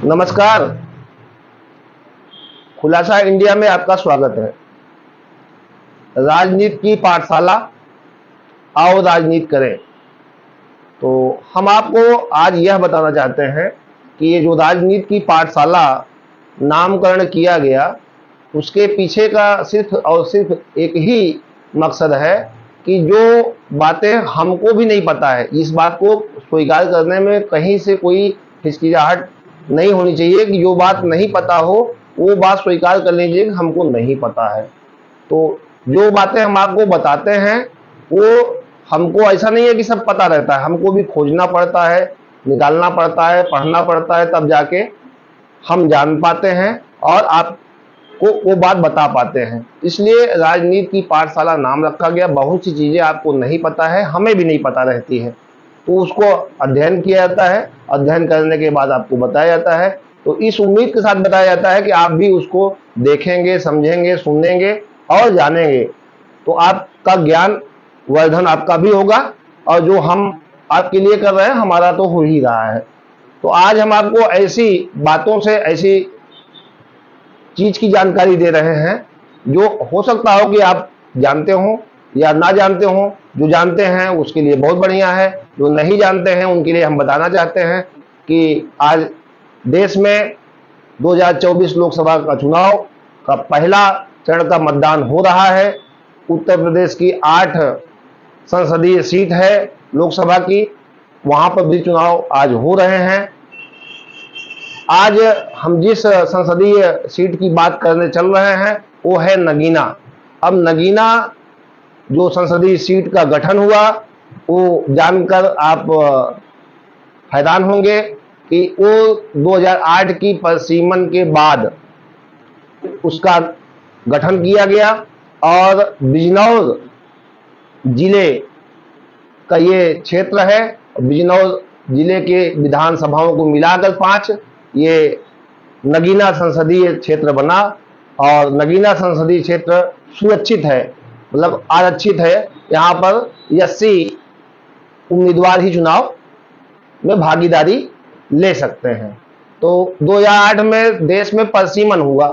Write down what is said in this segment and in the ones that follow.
नमस्कार। खुलासा इंडिया में आपका स्वागत है। राजनीति की पाठशाला, आओ राजनीति करें। तो हम आपको आज यह बताना चाहते हैं कि ये जो राजनीति की पाठशाला नामकरण किया गया, उसके पीछे का सिर्फ और सिर्फ एक ही मकसद है कि जो बातें हमको भी नहीं पता है, इस बात को स्वीकार करने में कहीं से कोई हिचकिचाहट नहीं होनी चाहिए कि जो बात नहीं पता हो वो बात स्वीकार कर लीजिए कि हमको नहीं पता है। तो जो बातें हम आपको बताते हैं वो हमको ऐसा नहीं है कि सब पता रहता है, हमको भी खोजना पड़ता है, निकालना पड़ता है, पढ़ना पड़ता है, तब जाके हम जान पाते हैं और आपको वो बात बता पाते हैं। इसलिए राजनीति की पाठशाला नाम रखा गया। बहुत सी चीज़ें आपको नहीं पता है, हमें भी नहीं पता रहती है, तो उसको अध्ययन किया जाता है। अध्ययन करने के बाद आपको बताया जाता है, तो इस उम्मीद के साथ बताया जाता है कि आप भी उसको देखेंगे, समझेंगे, सुनेंगे और जानेंगे, तो आपका ज्ञान वर्धन आपका भी होगा और जो हम आपके लिए कर रहे हैं हमारा तो हो ही रहा है। तो आज हम आपको ऐसी बातों से, ऐसी चीज की जानकारी दे रहे हैं जो हो सकता हो कि आप जानते हो या ना जानते हो। जो जानते हैं उसके लिए बहुत बढ़िया है, जो नहीं जानते हैं उनके लिए हम बताना चाहते हैं कि आज देश में 2024 लोकसभा का चुनाव का पहला चरण का मतदान हो रहा है। उत्तर प्रदेश की 8 संसदीय सीट है लोकसभा की, वहां पर भी चुनाव आज हो रहे हैं। आज हम जिस संसदीय सीट की बात करने चल रहे हैं वो है नगीना। अब नगीना जो संसदीय सीट का गठन हुआ वो जानकर आप हैरान होंगे कि वो 2008 की परिसीमन के बाद उसका गठन किया गया और बिजनौर जिले का ये क्षेत्र है। बिजनौर जिले के विधानसभाओं को मिलाकर 5 ये नगीना संसदीय क्षेत्र बना और नगीना संसदीय क्षेत्र सुरक्षित है, मतलब आरक्षित है। यहाँ पर 80 उम्मीदवार ही चुनाव में भागीदारी ले सकते हैं। तो 2008 में देश में परिसीमन हुआ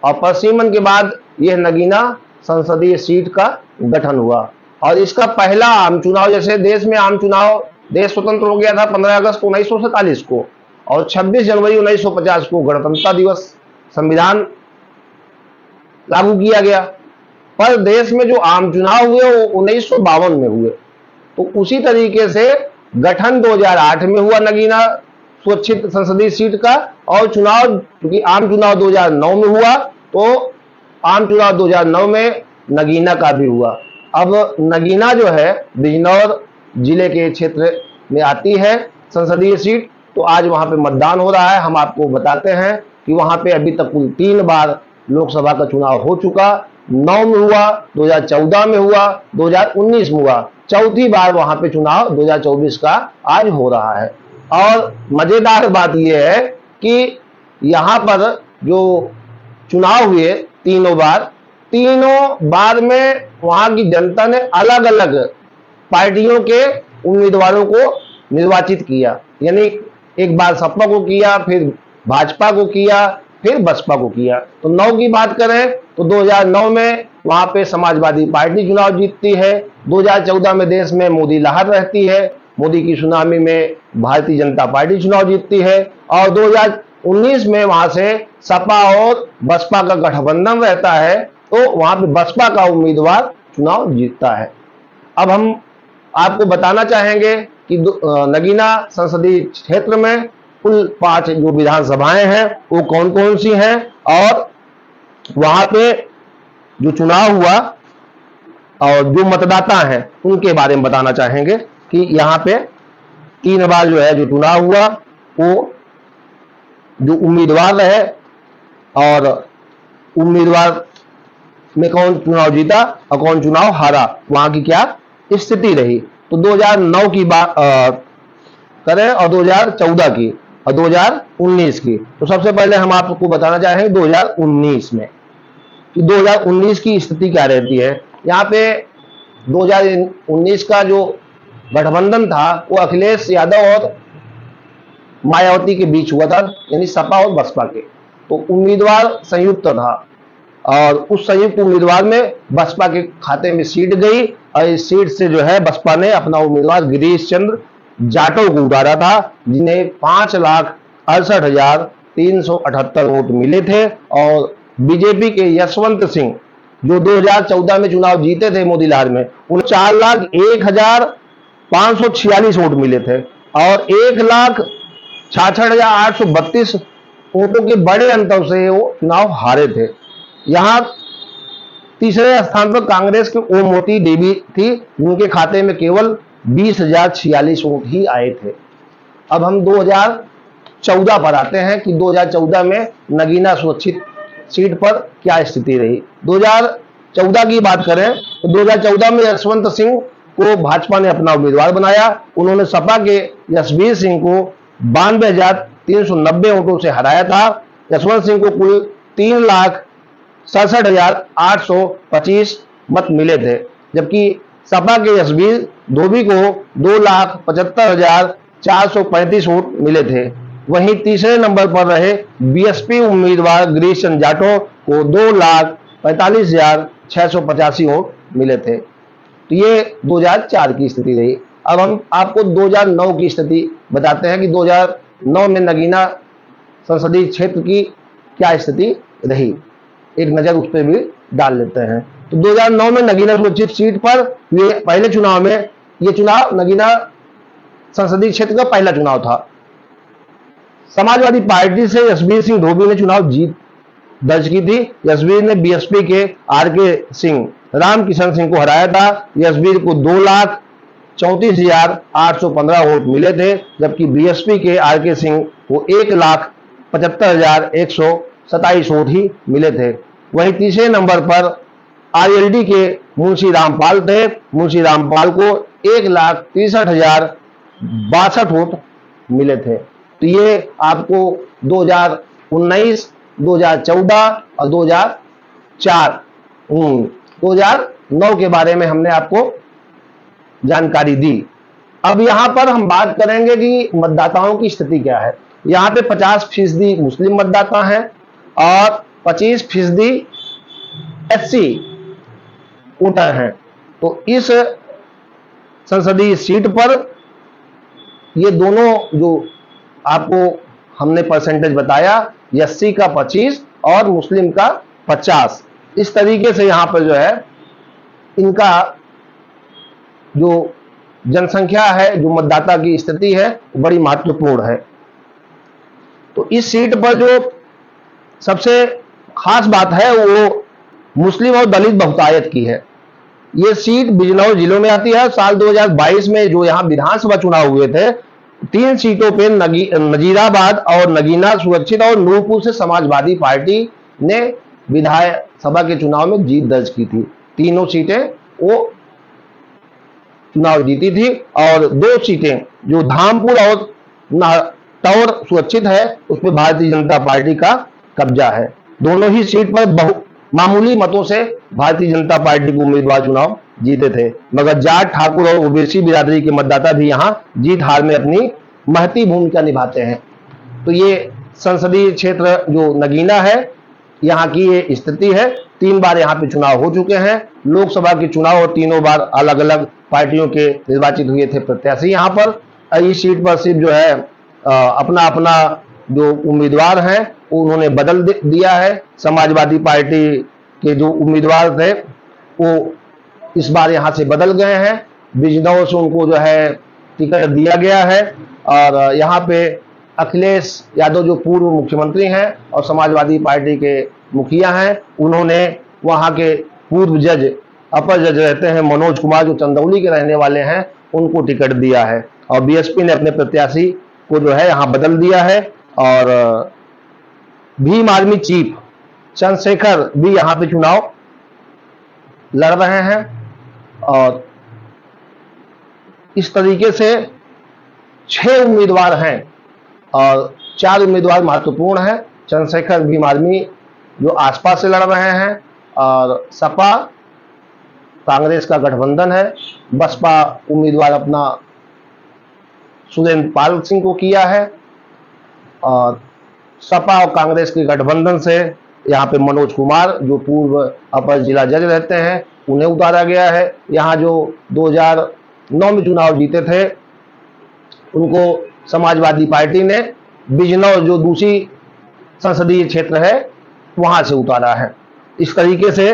और परिसीमन के बाद यह नगीना संसदीय सीट का गठन हुआ और इसका पहला आम चुनाव, जैसे देश में आम चुनाव, देश स्वतंत्र हो गया था 15 अगस्त 1947 को और 26 जनवरी 1950 को गणतंत्रता दिवस संविधान लागू किया गया। पर देश में जो आम चुनाव हुए वो 1952 में हुए। तो उसी तरीके से गठन 2008 में हुआ नगीना सुरक्षित संसदीय सीट का और चुनाव, क्योंकि आम चुनाव 2009 में हुआ तो आम चुनाव 2009 में नगीना का भी हुआ। अब नगीना जो है बिजनौर जिले के क्षेत्र में आती है संसदीय सीट, तो आज वहां पे मतदान हो रहा है। हम आपको बताते हैं कि वहां पे अभी तक कुल 3 बार लोकसभा का चुनाव हो चुका। 9 में हुआ, 2014 में हुआ, 2019 में हुआ, चौथी बार वहां पे चुनाव 2024 का आज हो रहा है। और मजेदार बात यह है कि यहाँ पर जो चुनाव हुए तीनों बार में वहां की जनता ने अलग अलग पार्टियों के उम्मीदवारों को निर्वाचित किया। यानी एक बार सपा को किया, फिर भाजपा को किया, फिर बसपा को किया। तो 9 की बात करें तो 2009 में वहां पे समाजवादी पार्टी चुनाव जीतती है। 2014 में देश में मोदी लहर रहती है, मोदी की सुनामी में भारतीय जनता पार्टी चुनाव जीतती है और 2019 में वहां से सपा और बसपा का गठबंधन रहता है, तो वहां पे बसपा का उम्मीदवार चुनाव जीतता है। अब हम आपको बताना चाहेंगे कि नगीना संसदीय क्षेत्र में कुल 5 जो विधानसभाएं हैं वो कौन कौन सी हैं और वहां पे जो चुनाव हुआ और जो मतदाता हैं उनके बारे में बताना चाहेंगे कि यहाँ पे 3 बार जो है जो चुनाव हुआ वो जो उम्मीदवार रहे और उम्मीदवार में कौन चुनाव जीता और कौन चुनाव हारा, वहां की क्या स्थिति रही। तो 2009 की बात करें और 2014 की और 2019 की। तो सबसे पहले हम आपको बताना चाहेंगे 2019 में कि 2019 की स्थिति क्या रहती है। यहाँ पे 2019 का जो गठबंधन था वो अखिलेश यादव और मायावती के बीच हुआ था, यानी सपा और बसपा के। तो उम्मीदवार संयुक्त था और उस संयुक्त उम्मीदवार में बसपा के खाते में सीट गई और इस सीट से जो है बसपा ने अपना उम्मीदवार गिरीश चंद्र जाटव को उतारा था, जिन्हें 5,68,378 वोट मिले थे। और बीजेपी के यशवंत सिंह जो 2014 में चुनाव जीते थे मोदी लहर में, उन्हें 4,01,546 वोट मिले थे और 1,66,832 वोटों के बड़े अंतर से वो चुनाव हारे थे। यहां तीसरे स्थान पर कांग्रेस के ओम मोती देवी थी, जिनके खाते में केवल 20,046 वोट ही आए थे। अब हम 2014 पर आते हैं कि 2014 में नगीना सुरक्षित सीट पर क्या स्थिति रही। 2014 की बात करें तो 2014 में यशवंत सिंह को भाजपा ने अपना उम्मीदवार बनाया। उन्होंने सपा के यशवीर सिंह को 92,390 वोटों से हराया था। यशवंत सिंह को कुल 3,67,825 मत मिले थे, जबकि सपा के यशवीर धोबी को 2,75,435 वोट मिले थे। वहीं तीसरे नंबर पर रहे बीएसपी उम्मीदवार गिरीश चंद्र जाटव को 2,45,685 वोट मिले थे। तो ये 2004 की स्थिति रही। अब हम आपको 2009 की स्थिति बताते हैं कि 2009 में नगीना संसदीय क्षेत्र की क्या स्थिति रही, एक नजर उस पर भी डाल लेते हैं। तो 2009 में नगीना सुरक्षित सीट पर ये पहले चुनाव में, ये चुनाव नगीना संसदीय क्षेत्र का पहला चुनाव था। समाजवादी पार्टी से यशवीर सिंह धोबी ने चुनाव जीत दर्ज की थी। यशवीर ने बीएसपी के आरके सिंह रामकिशन सिंह को हराया था। यशवीर को 2,34,815 वोट मिले थे, जबकि बीएसपी के आरके सिंह को 1,75,127 वोट ही मिले थे। वहीं तीसरे नंबर पर आरएलडी के मुंशी रामपाल थे। मुंशी रामपाल को 1,63,062 वोट मिले थे। तो ये आपको 2019, 2014 और 2009 के बारे में हमने आपको जानकारी दी। अब यहां पर हम बात करेंगे कि मतदाताओं की स्थिति क्या है। यहां पे 50% मुस्लिम मतदाता हैं और 25% एससी वोटर हैं। तो इस संसदीय सीट पर ये दोनों जो आपको हमने परसेंटेज बताया, एससी का 25 और मुस्लिम का 50, इस तरीके से यहां पर जो है इनका जो जनसंख्या है, जो मतदाता की स्थिति है, बड़ी महत्वपूर्ण है। तो इस सीट पर जो सबसे खास बात है वो मुस्लिम और दलित बहुतायत की है। ये सीट बिजनौर जिलों में आती है। साल 2022 में जो यहाँ विधानसभा चुनाव हुए थे, 3 सीटों पे नजीराबाद और नगीना सुरक्षित और नूरपुर से समाजवादी पार्टी ने विधानसभा के चुनाव में जीत दर्ज की थी। तीनों सीटें वो चुनाव जीती थी और 2 सीटें जो धामपुर और टौर सुरक्षित है, उस पर भारतीय जनता पार्टी का कब्जा है। दोनों ही सीट पर मामूली मतों से भारतीय जनता पार्टी को उम्मीदवार चुनाव जीते थे, मगर जाट, ठाकुर और ओबीसी बिरादरी के मतदाता भी यहां जीत हार में अपनी महती भूमिका निभाते हैं। तो ये संसदीय क्षेत्र जो नगीना है, यहाँ की ये स्थिति है। 3 बार यहाँ पे चुनाव हो चुके हैं, लोकसभा के चुनाव, और तीनों बार अलग अलग पार्टियों के निर्वाचित हुए थे प्रत्याशी। यहाँ पर इस सीट पर सिर्फ जो है अपना अपना जो उम्मीदवार हैं उन्होंने बदल दिया है। समाजवादी पार्टी के जो उम्मीदवार थे वो इस बार यहाँ से बदल गए हैं। बिजनौर से उनको जो है टिकट दिया गया है और यहाँ पे अखिलेश यादव जो पूर्व मुख्यमंत्री हैं और समाजवादी पार्टी के मुखिया हैं, उन्होंने वहाँ के पूर्व जज, अपर जज रहते हैं मनोज कुमार, जो चंदौली के रहने वाले हैं, उनको टिकट दिया है। और बीएसपी ने अपने प्रत्याशी को जो है यहाँ बदल दिया है। और भीम आर्मी चीफ चंद्रशेखर भी यहाँ पे चुनाव लड़ रहे हैं। और इस तरीके से 6 उम्मीदवार हैं और 4 उम्मीदवार महत्वपूर्ण हैं। चंद्रशेखर भीम आर्मी जो आसपास से लड़ रहे हैं, और सपा कांग्रेस का गठबंधन है। बसपा उम्मीदवार अपना सुरेंद्र पाल सिंह को किया है और सपा और कांग्रेस के गठबंधन से यहाँ पे मनोज कुमार जो पूर्व अपर जिला जज रहते हैं उन्हें उतारा गया है। यहाँ जो 2009 में चुनाव जीते थे उनको समाजवादी पार्टी ने बिजनौर जो दूसरी संसदीय क्षेत्र है वहां से उतारा है। इस तरीके से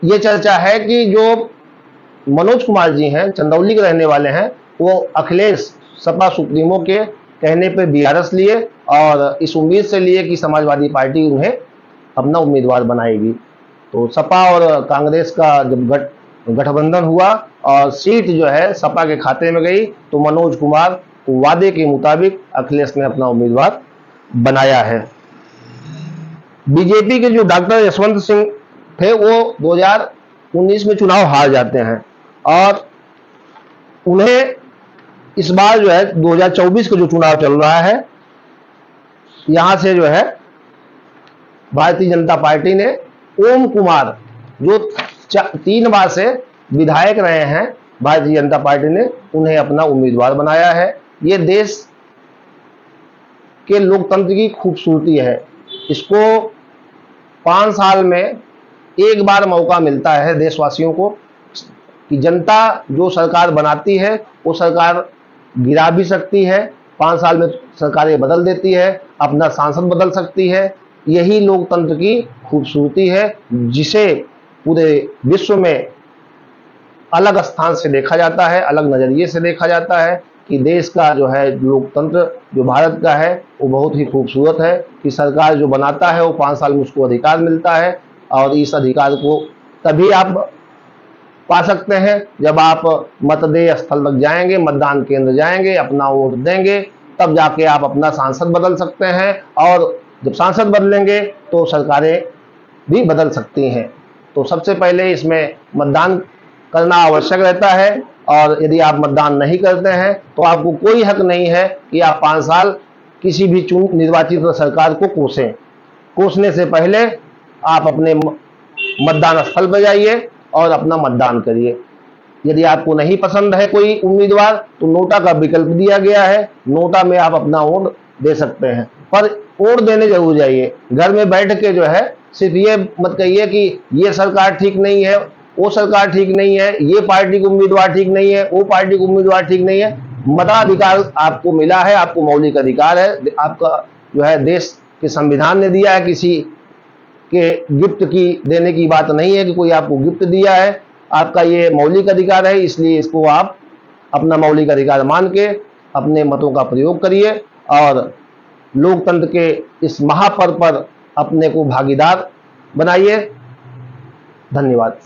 ये चर्चा है कि जो मनोज कुमार जी हैं, चंदौली के रहने वाले हैं, वो अखिलेश सपा सुप्रीमो के कहने पे बीआरएस लिए और इस उम्मीद से लिए कि समाजवादी पार्टी उन्हें अपना उम्मीदवार बनाएगी। तो सपा और कांग्रेस का जब गठबंधन हुआ और सीट जो है सपा के खाते में गई तो मनोज कुमार को वादे के मुताबिक अखिलेश ने अपना उम्मीदवार बनाया है। बीजेपी के जो डॉक्टर यशवंत सिंह थे वो 2019 में चुनाव हार जाते हैं और उन्हें इस बार जो है 2024 का जो चुनाव चल रहा है यहां से जो है भारतीय जनता पार्टी ने ओम कुमार जो 3 बार से विधायक रहे हैं भारतीय जनता पार्टी ने उन्हें अपना उम्मीदवार बनाया है। ये देश के लोकतंत्र की खूबसूरती है। इसको 5 साल में एक बार मौका मिलता है देशवासियों को कि जनता जो सरकार बनाती है वो सरकार गिरा भी सकती है, 5 साल में सरकारें बदल देती है, अपना सांसद बदल सकती है। यही लोकतंत्र की खूबसूरती है जिसे पूरे विश्व में अलग स्थान से देखा जाता है, अलग नजरिए से देखा जाता है कि देश का जो है लोकतंत्र जो भारत का है वो बहुत ही खूबसूरत है कि सरकार जो बनाता है वो 5 साल में उसको अधिकार मिलता है और इस अधिकार को तभी आप पा सकते हैं जब आप मतदेय स्थल तक जाएंगे, मतदान केंद्र जाएंगे, अपना वोट देंगे, तब जाके आप अपना सांसद बदल सकते हैं और जब सांसद बदलेंगे तो सरकारें भी बदल सकती हैं। तो सबसे पहले इसमें मतदान करना आवश्यक रहता है और यदि आप मतदान नहीं करते हैं तो आपको कोई हक नहीं है कि आप 5 साल किसी भी निर्वाचित सरकार को कोसें। कोसने से पहले आप अपने मतदान स्थल पर जाइए और अपना मतदान करिए। यदि आपको नहीं पसंद है कोई उम्मीदवार तो नोटा का विकल्प दिया गया है, नोटा में आप अपना वोट दे सकते हैं, पर वोट देने जरूर जाइए। घर में बैठ के जो है सिर्फ ये मत कहिए कि ये सरकार ठीक नहीं है, वो सरकार ठीक नहीं है, ये पार्टी का उम्मीदवार ठीक नहीं है, वो पार्टी का उम्मीदवार ठीक नहीं है। मताधिकार आपको मिला है, आपको मौलिक अधिकार है, आपका जो है देश के संविधान ने दिया है, किसी के गिफ्ट की देने की बात नहीं है कि कोई आपको गिफ्ट दिया है, आपका ये मौलिक अधिकार है। इसलिए इसको आप अपना मौलिक अधिकार मान के अपने मतों का प्रयोग करिए और लोकतंत्र के इस महापर्व पर अपने को भागीदार बनाइए। धन्यवाद।